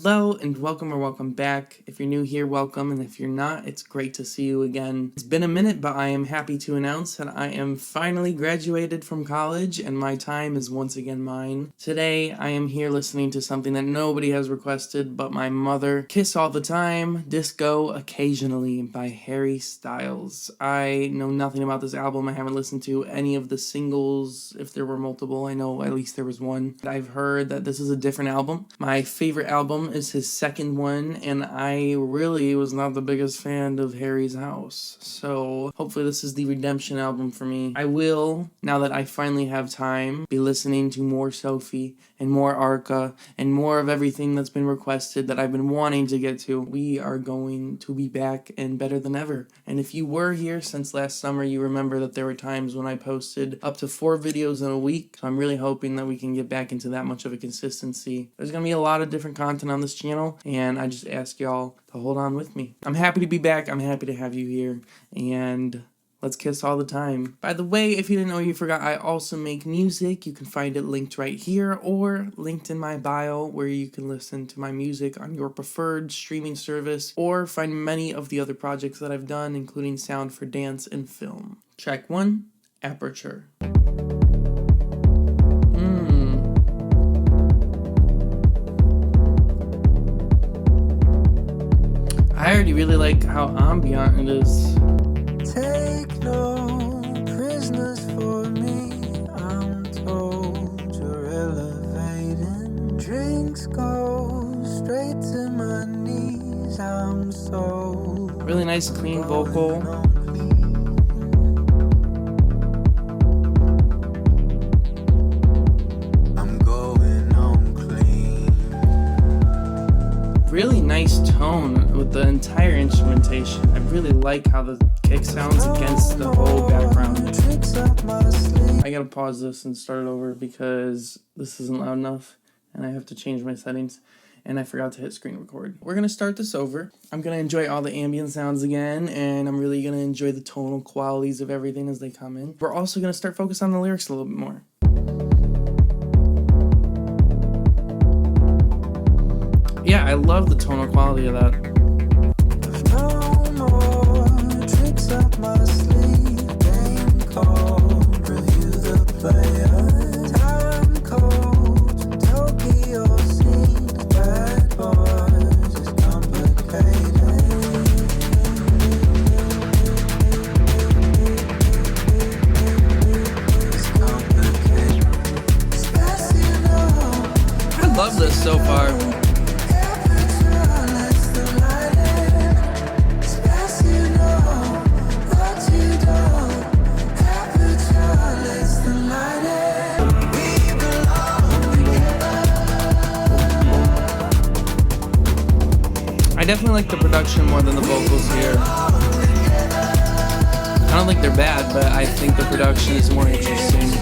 Hello and welcome back. If you're new here, welcome, and if you're not, it's great to see you again. It's been a minute, but I am happy to announce that I am finally graduated from college and my time is once again mine. Today, I am here listening to something that nobody has requested but my mother. Kiss All the Time, Disco Occasionally by Harry Styles. I know nothing about this album. I haven't listened to any of the singles. If there were multiple, I know at least there was one. I've heard that this is a different album. My favorite album is his second one, and I really was not the biggest fan of Harry's House. So hopefully this is the redemption album for me. I will, now that I finally have time, be listening to more Sophie and more Arca and more of everything that's been requested that I've been wanting to get to. We are going to be back and better than ever. And if you were here since last summer, you remember that there were times when I posted up to 4 videos in a week. So I'm really hoping that we can get back into that much of a consistency. There's going to be a lot of different content on this channel, and I just ask y'all to hold on with me. I'm happy to be back. I'm happy to have you here, and let's kiss all the time. By the way, if you didn't know or you forgot, I also make music. You can find it linked right here or linked in my bio, where you can listen to my music on your preferred streaming service or find many of the other projects that I've done, including sound for dance and film. Track 1, Aperature. I already really like how ambient it is. Take no prisoners for me, I'm told you're elevating. Drinks go straight to my knees, I'm so really nice clean vocal. Really nice tone with the entire instrumentation. I really like how the kick sounds against the whole background. I gotta pause this and start it over because this isn't loud enough and I have to change my settings and I forgot to hit screen record. We're gonna start this over. I'm gonna enjoy all the ambient sounds again, and I'm really gonna enjoy the tonal qualities of everything as they come in. We're also gonna start focusing on the lyrics a little bit more. Yeah, I love the tonal quality of that. no more tricks up my sleeve. Game cold, review the player. Time code, Tokyo scene. Bad boys is complicated. It's complicated. I love this so far. I definitely like the production more than the vocals here. I don't think they're bad, but I think the production is more interesting.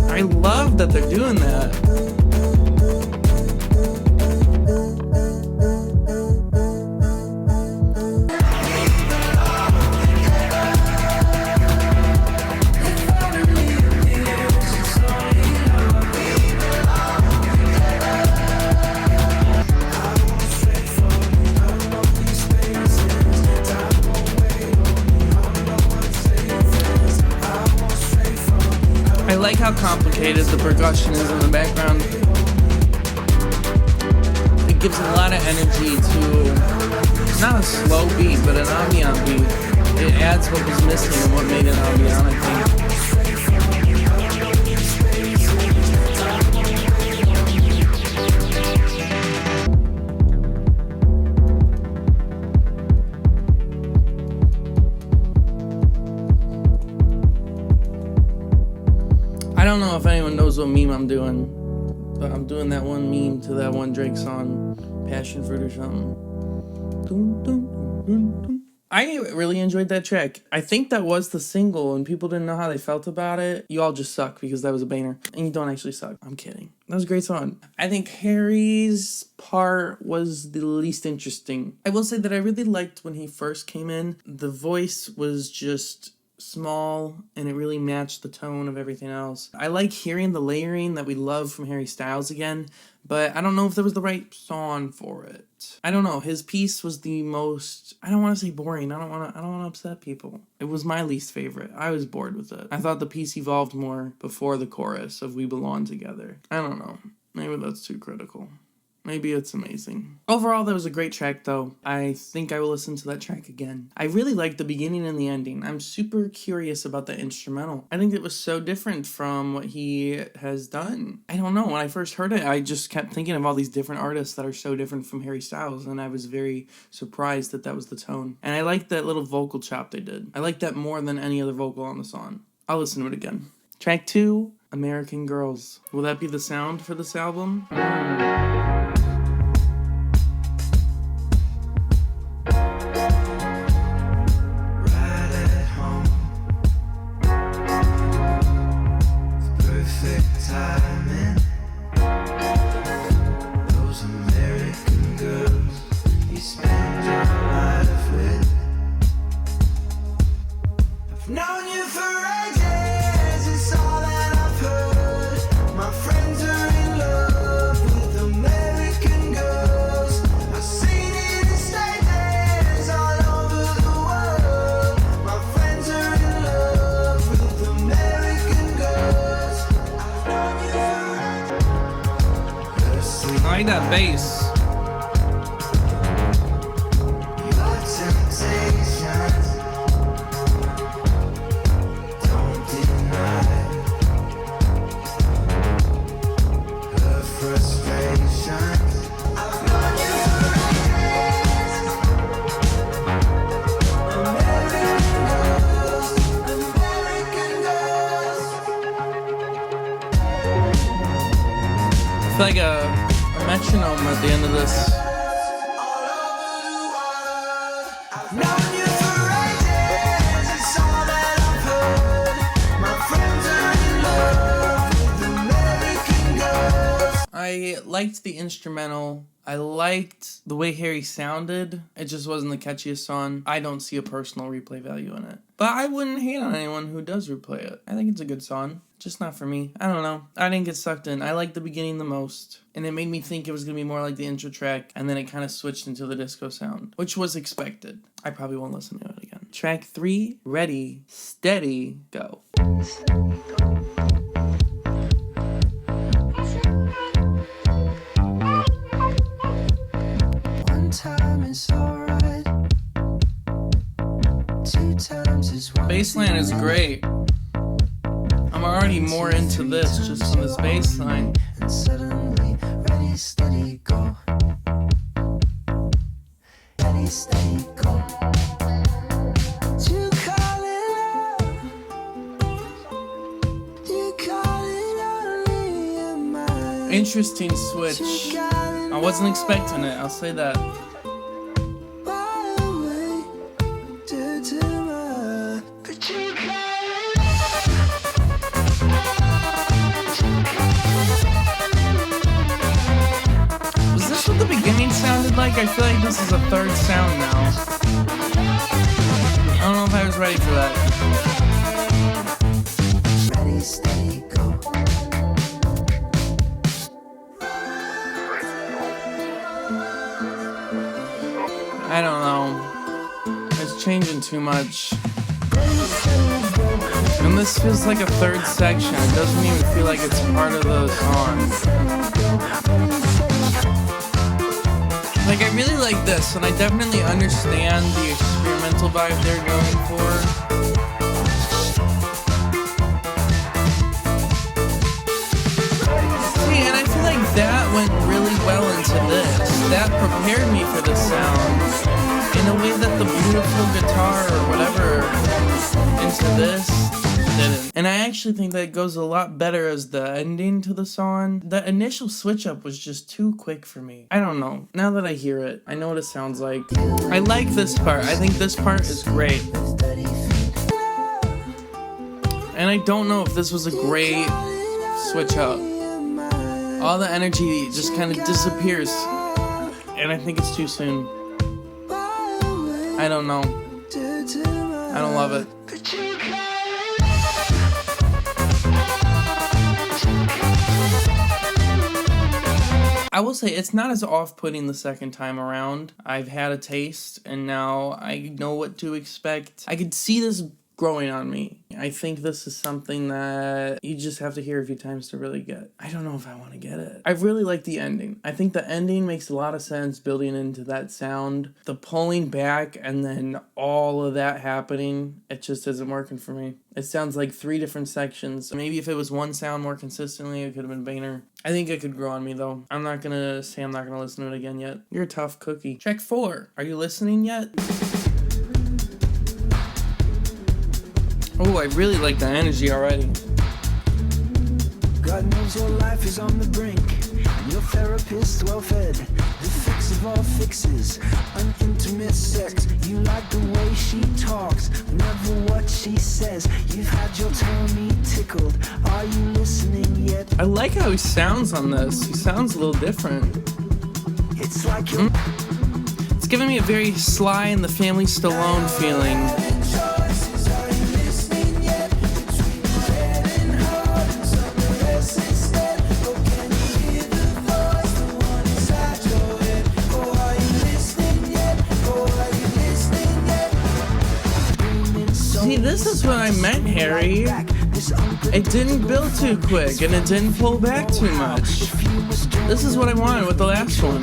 I love that they're doing that. I like how complicated the percussion is in the background. It gives a lot of energy to, not a slow beat, but an ambient beat. It adds what was missing and what made it ambient, I think. I don't know if anyone knows what meme I'm doing, but I'm doing that one meme to that one Drake song, Passion Fruit or something. Dun, dun, dun, dun. I really enjoyed that track. I think that was the single, and people didn't know how they felt about it. You all just suck because that was a banger. And you don't actually suck. I'm kidding. That was a great song. I think Harry's part was the least interesting. I will say that I really liked when he first came in. The voice was just small and it really matched the tone of everything else. I like hearing the layering that we love from Harry Styles again, but I don't know if there was the right song for it. I don't know. His piece was the most, I don't want to say boring. I don't want to upset people. It was my least favorite. I was bored with it. I thought the piece evolved more before the chorus of We Belong Together. I don't know. Maybe that's too critical. Maybe it's amazing. Overall, that was a great track, though. I think I will listen to that track again. I really liked the beginning and the ending. I'm super curious about the instrumental. I think it was so different from what he has done. I don't know. When I first heard it, I just kept thinking of all these different artists that are so different from Harry Styles, and I was very surprised that that was the tone. And I liked that little vocal chop they did. I liked that more than any other vocal on the song. I'll listen to it again. Track 2, American Girls. Will that be the sound for this album? I like that bass. It's like a metronome at the end of this. I liked the instrumental. I liked the way Harry sounded. It just wasn't the catchiest song. I don't see a personal replay value in it. But I wouldn't hate on anyone who does replay it. I think it's a good song. Just not for me. I don't know. I didn't get sucked in. I liked the beginning the most. And it made me think it was going to be more like the intro track. And then it kind of switched into the disco sound, which was expected. I probably won't listen to it again. Track 3, Ready, Steady, Go. Bassline is great. I'm already more into this just from this bassline. And suddenly, ready, steady, go. Ready, steady, go. You call it love. You call it only a mind. Interesting switch. I wasn't expecting it, I'll say that. Sounded like I feel like this is a third sound now. I don't know if I was ready for that. Ready, steady, go. I don't know. It's changing too much. And this feels like a third section. It doesn't even feel like it's part of the song. Like, I really like this, and I definitely understand the experimental vibe they're going for. See, and I feel like that went really well into this. That prepared me for this sound in a way that the beautiful guitar or whatever into this didn't. And I actually think that it goes a lot better as the ending to the song. The initial switch up was just too quick for me. I don't know. Now that I hear it, I know what it sounds like. I like this part. I think this part is great. And I don't know if this was a great switch up. All the energy just kind of disappears. And I think it's too soon. I don't know. I don't love it. I will say it's not as off-putting the second time around. I've had a taste and now I know what to expect. I could see this growing on me. I think this is something that you just have to hear a few times to really get. I don't know if I want to get it. I really like the ending. I think the ending makes a lot of sense building into that sound. The pulling back and then all of that happening, it just isn't working for me. It sounds like 3 different sections. Maybe if it was one sound more consistently, it could have been Boehner. I think it could grow on me though. I'm not gonna say I'm not gonna listen to it again yet. You're a tough cookie. Track 4. Are you listening yet? Oh, I really like the energy already. God knows your life is on the brink, and your therapist well fed. The fix of all fixes, an intimate sex. You like the way she talks, never what she says. You've had your tummy tickled. Are you listening yet? I like how he sounds on this. He sounds a little different. It's like you're It's giving me a very Sly and the Family Stallone feeling. See, this is what I meant, Harry. It didn't build too quick, and it didn't pull back too much. This is what I wanted with the last one.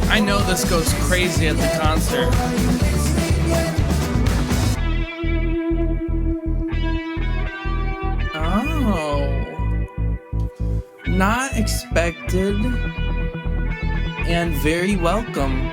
I know this goes crazy at the concert. Oh. Not expected and very welcome.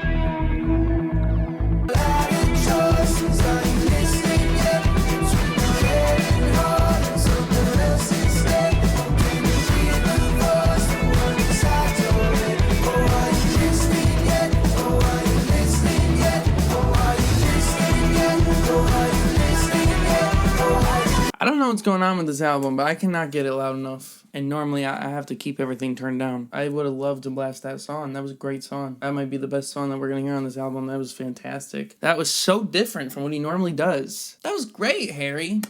I don't know what's going on with this album, but I cannot get it loud enough. And normally I have to keep everything turned down. I would have loved to blast that song. That was a great song. That might be the best song that we're going to hear on this album. That was fantastic. That was so different from what he normally does. That was great, Harry.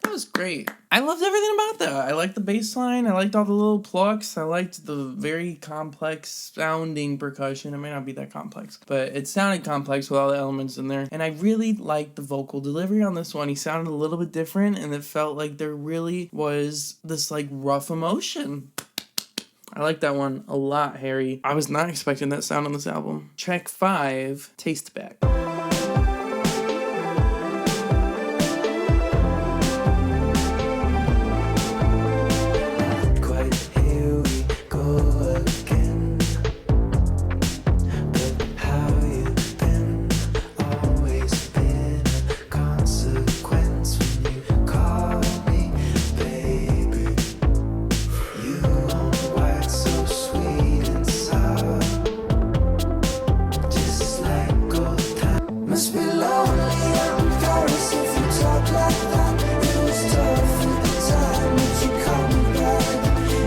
That was great. I loved everything about that. I liked the bass line. I liked all the little plucks. I liked the very complex sounding percussion. It may not be that complex, but it sounded complex with all the elements in there. And I really liked the vocal delivery on this one. He sounded a little bit different, and it felt like there really was this like rough emotion. I like that one a lot, Harry. I was not expecting that sound on this album. Track 5, Taste Back.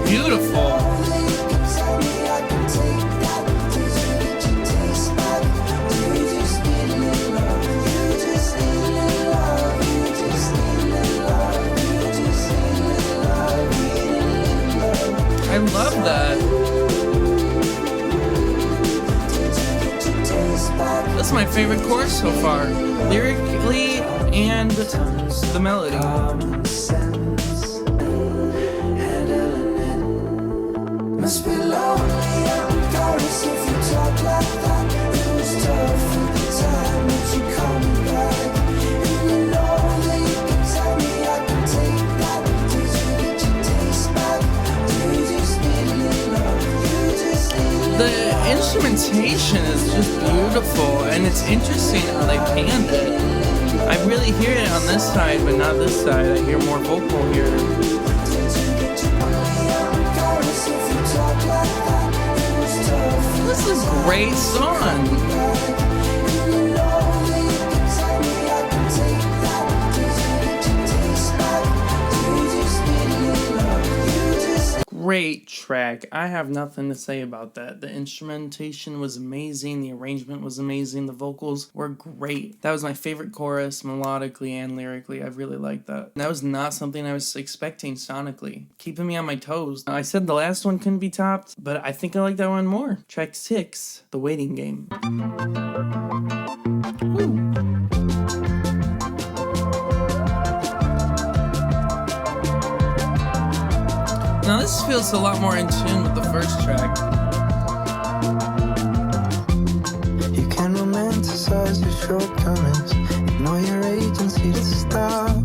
Beautiful. I love that. That's my favorite chorus so far, lyrically and the melody. Must be lonely and embarrassed if you talk like that. It was tough at the time that you come back. And you know that you can tell me I can take that. Did you get your taste back? Do you just need a little love? You just need a little love. The instrumentation is just beautiful, and it's interesting how they panned it. I really hear it on this side, but not this side. I hear more vocal here. This is a great song. Great track. I have nothing to say about that. The instrumentation was amazing. The arrangement was amazing. The vocals were great. That was my favorite chorus, melodically and lyrically. I really liked that. That was not something I was expecting sonically. Keeping me on my toes. I said the last one couldn't be topped, but I think I like that one more. Track 6, The Waiting Game. Woo. Now this feels a lot more in tune with the first track. You can romanticize your shortcomings, ignore your agency to stop.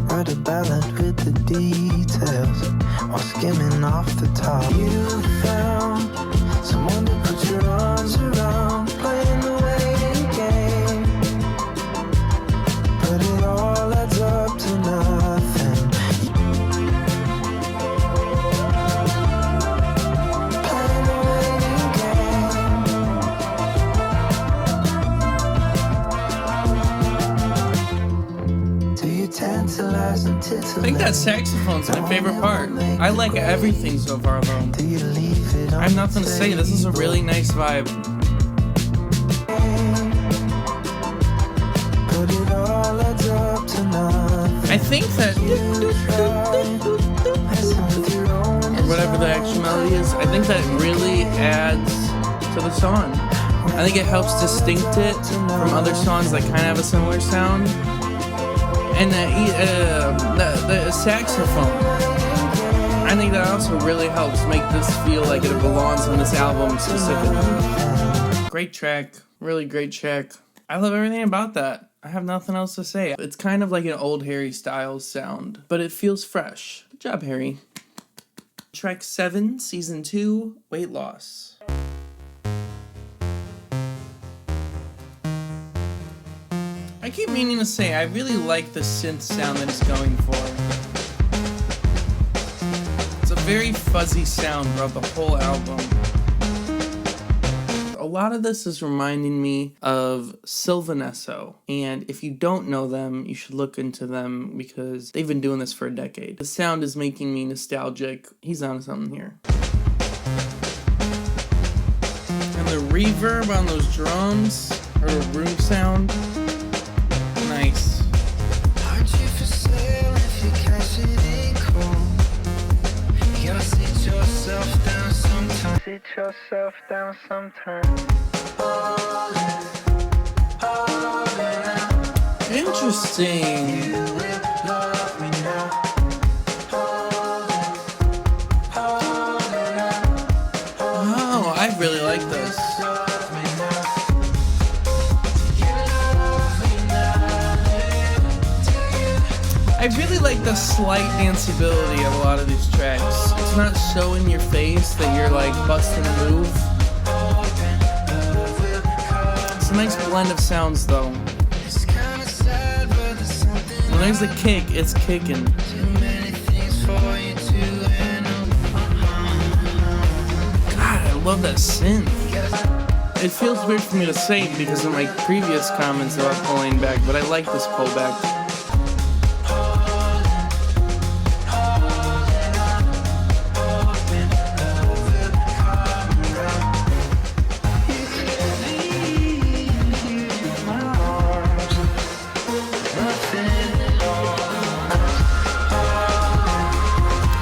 Write a ballad with the details while skimming off the top. You found someone to put your arms around, playing the waiting game, but it all adds up to nothing. I think that saxophone's my favorite part. I like everything so far though. I have nothing to say. This is a really nice vibe. I think that, or whatever the actual melody is, I think that really adds to the song. I think it helps distinct it from other songs that kind of have a similar sound. And the saxophone, I think that also really helps make this feel like it belongs on this album specifically. Great track, really great track. I love everything about that. I have nothing else to say. It's kind of like an old Harry Styles sound, but it feels fresh. Good job, Harry. Track 7, Season 2, Weight Loss. I keep meaning to say, I really like the synth sound that it's going for. It's a very fuzzy sound throughout the whole album. A lot of this is reminding me of Sylvanesso, and if you don't know them, you should look into them because they've been doing this for a decade. The sound is making me nostalgic. He's on something here. And the reverb on those drums, or the room sound, nice. Aren't you for sale if you cash it in cold? You gotta sit yourself down sometimes. Sit yourself down sometimes. Interesting. Oh, I really like this. I really like the slight danceability of a lot of these tracks. It's not so in your face that you're like busting a move. It's a nice blend of sounds though. When there's a kick, it's kicking. God, I love that synth. It feels weird for me to say because of my previous comments about pulling back, but I like this pullback.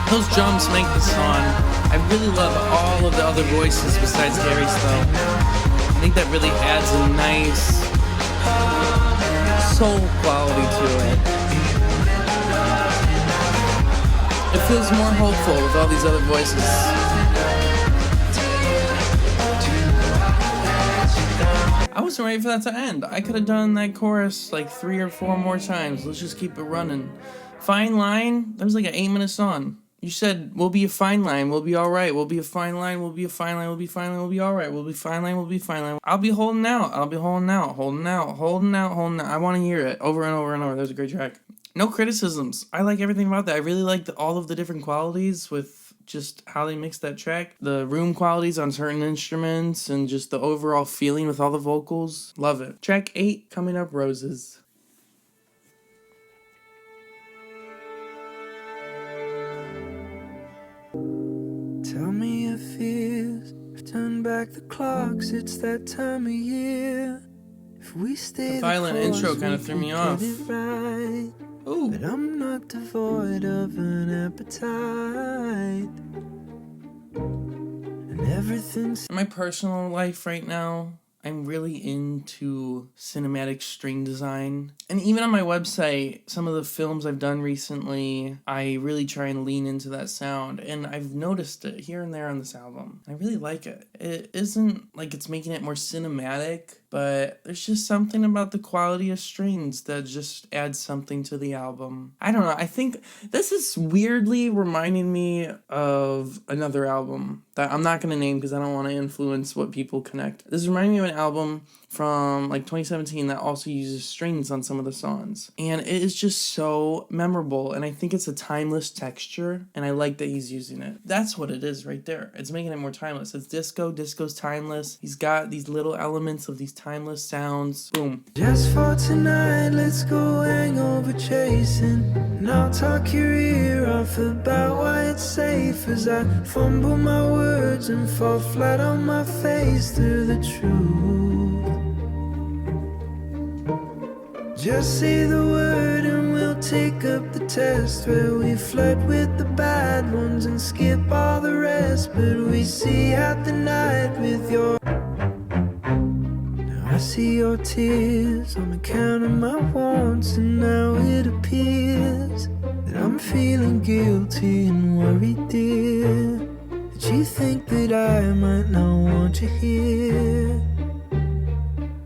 Those drums make the song. I really love all of the other voices besides Gary's though. I think that really adds a nice soul quality to it. It feels more hopeful with all these other voices. I wasn't ready for that to end. I could have done that chorus like 3 or 4 more times. Let's just keep it running. Fine Line, that was like an 8-minute song. You said, we'll be a fine line, we'll be alright, we'll be a fine line, we'll be a fine line, we'll be fine line, we'll be alright, we'll be fine line, we'll be fine line. I'll be holding out, I'll be holding out, holding out, holding out, holding out. I want to hear it over and over and over. There's a great track. No criticisms. I like everything about that. I really like all of the different qualities with just how they mix that track. The room qualities on certain instruments and just the overall feeling with all the vocals. Love it. Track 8 coming up, Roses. Tell me your fears. I've turned back the clocks. It's that time of year. If we stay the violent intro kind of threw me off. Right. Ooh. But I'm not devoid of an appetite. And everything's In my personal life right now, I'm really into cinematic string design. And even on my website, some of the films I've done recently, I really try and lean into that sound. And I've noticed it here and there on this album. I really like it. It isn't like it's making it more cinematic, but there's just something about the quality of strings that just adds something to the album. I don't know. I think this is weirdly reminding me of another album that I'm not going to name because I don't want to influence what people connect. This is reminding me of an album from like 2017 that also uses strings on some of the songs. And it is just so memorable. And I think it's a timeless texture. And I like that he's using it. That's what it is right there. It's making it more timeless. It's disco. Disco's timeless. He's got these little elements of these timeless sounds. Boom. just for tonight. Let's go hangover chasing. And I'll talk your ear off about why it's safe as I fumble my words and fall flat on my face through the truth. Just say the word and we'll take up the test, where we flirt with the bad ones and skip all the rest. But we see out the night with your... Now I see your tears on account of my wants, and now it appears that I'm feeling guilty and worried, dear, that you think that I might not want you here.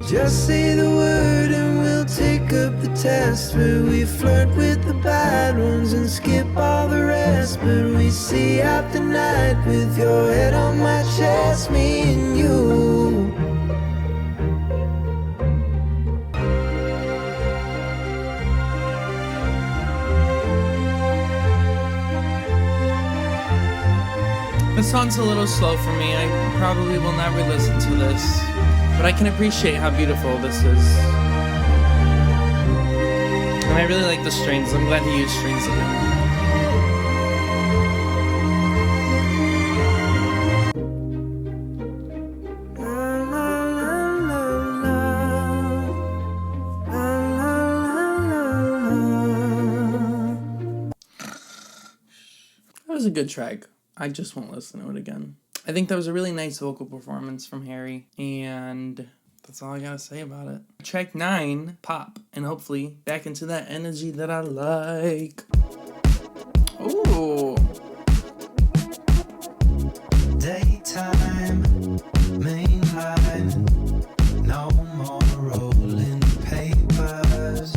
Just say the word and we'll take up the test, where we flirt with the bad ones and skip all the rest. But we see out the night with your head on my chest, me and you. This song's a little slow for me. I probably will not re-listen to this. But I can appreciate how beautiful this is. And I really like the strings. I'm glad he used strings again. That was a good track. I just won't listen to it again. I think that was a really nice vocal performance from Harry, and that's all I gotta say about it. Track 9, Pop, and hopefully back into that energy that I like. Ooh. Daytime, mainline, no more rolling papers,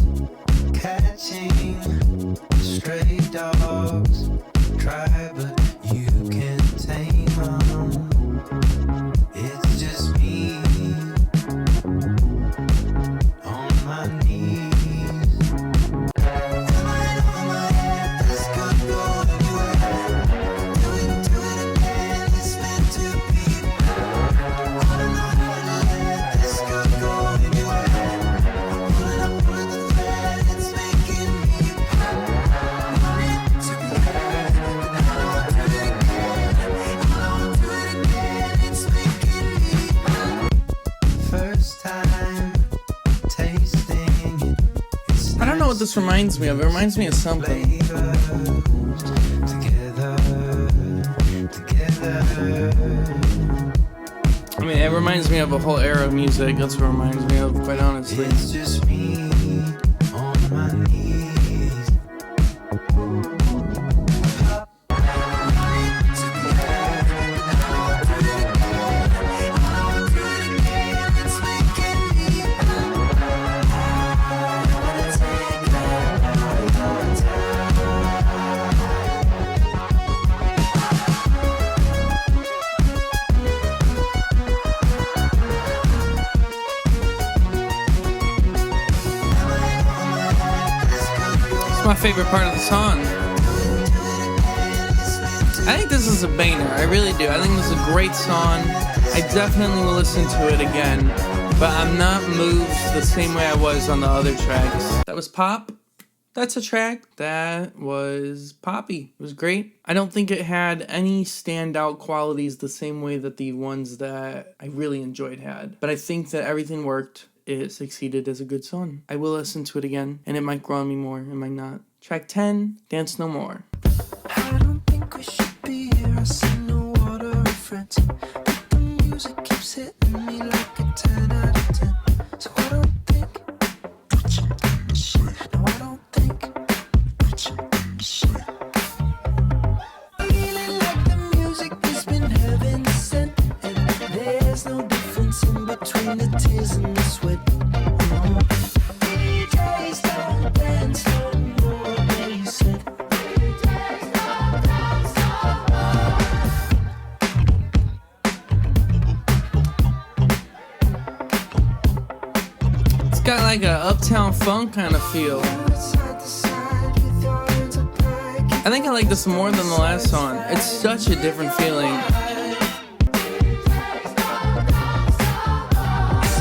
catching stray dogs, try but you can tame them. It's just me on my knees. Tonight on my head, this could go anywhere. Do it again, it's meant to be. I don't know how to let this could go anywhere. I'm pulling the thread, it's making me want it to be heard. And I don't do it again, I don't do it again, it's making me first time tasting it. It's I don't know what this reminds me of. It reminds me of something. flavors together. I mean, it reminds me of a whole era of music. That's what it reminds me of, quite honestly. It's just me on my knees. my favorite part of the song. I think this is a banger. I really do. I think this is a great song. I definitely will listen to it again, but I'm not moved the same way I was on the other tracks. That was Pop. That's a track that was poppy. It was great. I don't think it had any standout qualities the same way that the ones that I really enjoyed had. But I think that everything worked. It succeeded as a good song. I will listen to it again, and it might grow on me more, it might not. Track 10, Dance No More. I don't think we should be here. I see no water or friends, but the music keeps hitting me like a 10 out of 10. So I don't think no, I don't think feeling like the music has been heaven sent, and there's no difference in between the tears and the sweat. DJs don't dance no more, they said. It's got like a Uptown Funk kind of feel. I think I like this more than the last song. It's such a different feeling.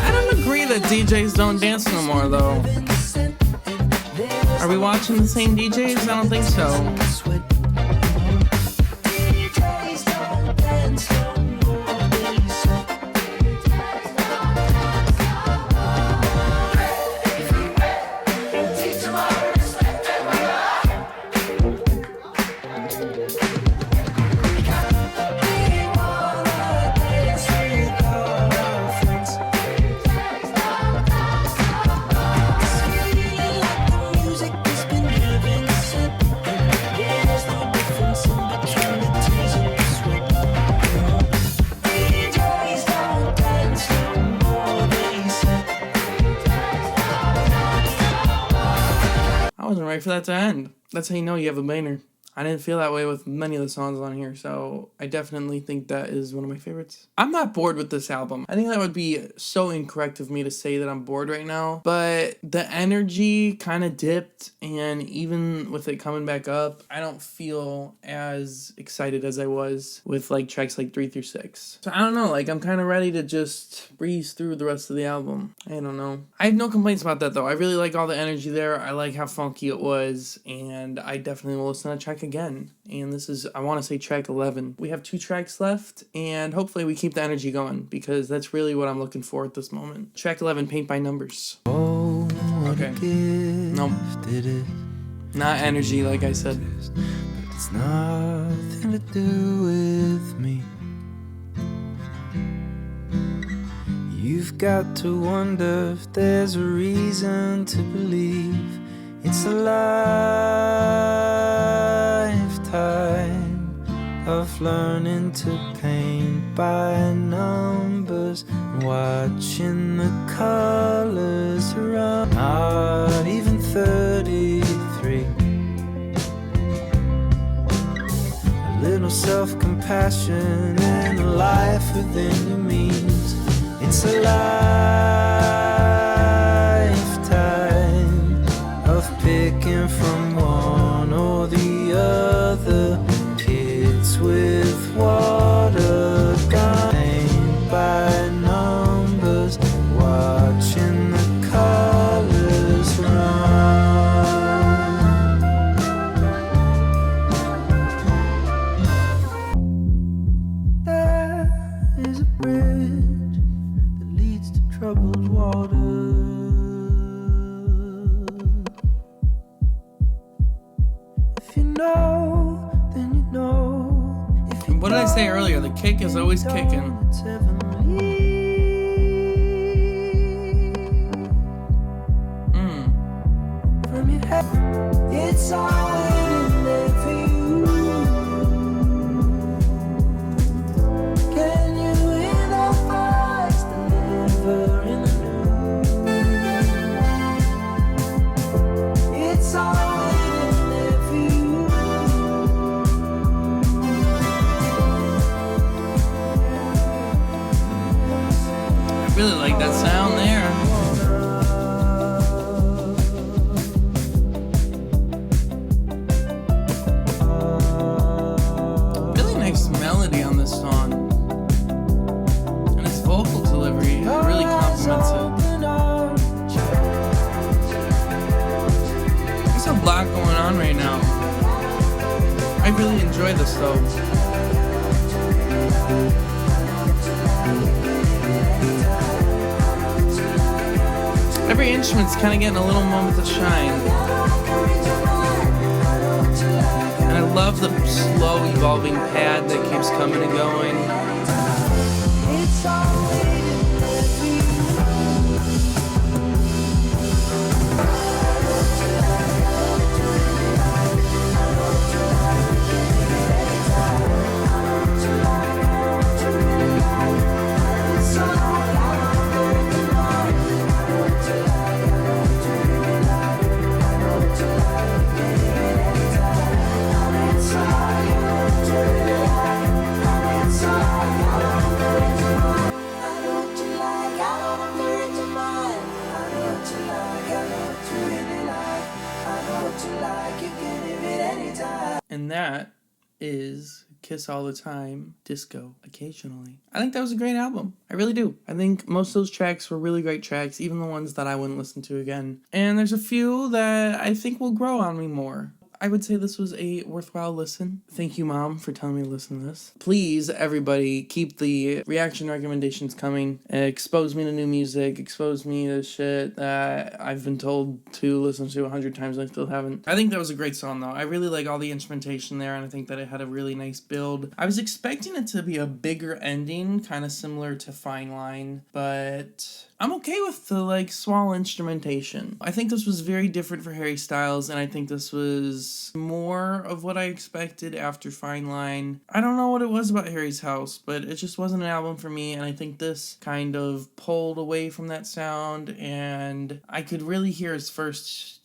I don't agree that DJs don't dance no more, though. Are we watching the same DJs? I don't think so. I wasn't ready for that to end. That's how you know you have a banger. I didn't feel that way with many of the songs on here, so I definitely think that is one of my favorites. I'm not bored with this album. I think that would be so incorrect of me to say that I'm bored right now, but the energy kind of dipped, and even with it coming back up, I don't feel as excited as I was with like tracks like 3 through 6. So I don't know, like I'm kind of ready to just breeze through the rest of the album. I don't know. I have no complaints about that though. I really like all the energy there. I like how funky it was, and I definitely will listen to track again. And this is, I want to say, track 11. We have 2 tracks left, and hopefully we keep the energy going, because that's really what I'm looking for at this moment. Track 11, Paint by Numbers. Oh, Okay. Nope. Not energy, like I said. But it's nothing to do with me. You've got to wonder if there's a reason to believe it's a lifetime of learning to paint by numbers, watching the colors around. Not even 33. A little self-compassion and a life within you means it's a lifetime of picking from one or the other, kids with water gun by numbers, watching the colors run. There is a bridge that leads to troubled water. If you know, then you know. If you What did I say earlier? The kick is always kicking. it's heavenly. From your head, it's all waiting there for you. Can you hear the voice delivering the news? It's all waiting there for you. I really like that sound there. lot going on right now. I really enjoy this though. Every instrument's kind of getting a little moment to shine. And I love the slow evolving pad that keeps coming and going. And that is Kiss All the Time, Disco Occasionally. I think that was a great album. I really do. I think most of those tracks were really great tracks, even the ones that I wouldn't listen to again. And there's a few that I think will grow on me more. I would say this was a worthwhile listen. Thank you, Mom, for telling me to listen to this. Please, everybody, keep the reaction recommendations coming. Expose me to new music. Expose me to shit that I've been told to listen to 100 times and I still haven't. I think that was a great song, though. I really like all the instrumentation there, and I think that it had a really nice build. I was expecting it to be a bigger ending, kind of similar to Fine Line, but I'm okay with the, small instrumentation. I think this was very different for Harry Styles, and I think this was more of what I expected after Fine Line. I don't know what it was about Harry's House, but it just wasn't an album for me, and I think this kind of pulled away from that sound, and I could really hear his first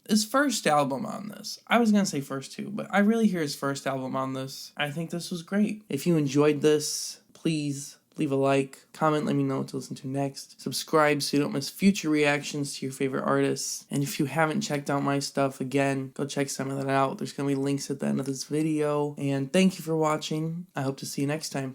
album on this. I was gonna say first two, but I really hear his first album on this. I think this was great. If you enjoyed this, please leave a like, comment, let me know what to listen to next. Subscribe so you don't miss future reactions to your favorite artists. And if you haven't checked out my stuff, again, go check some of that out. There's going to be links at the end of this video. And thank you for watching. I hope to see you next time.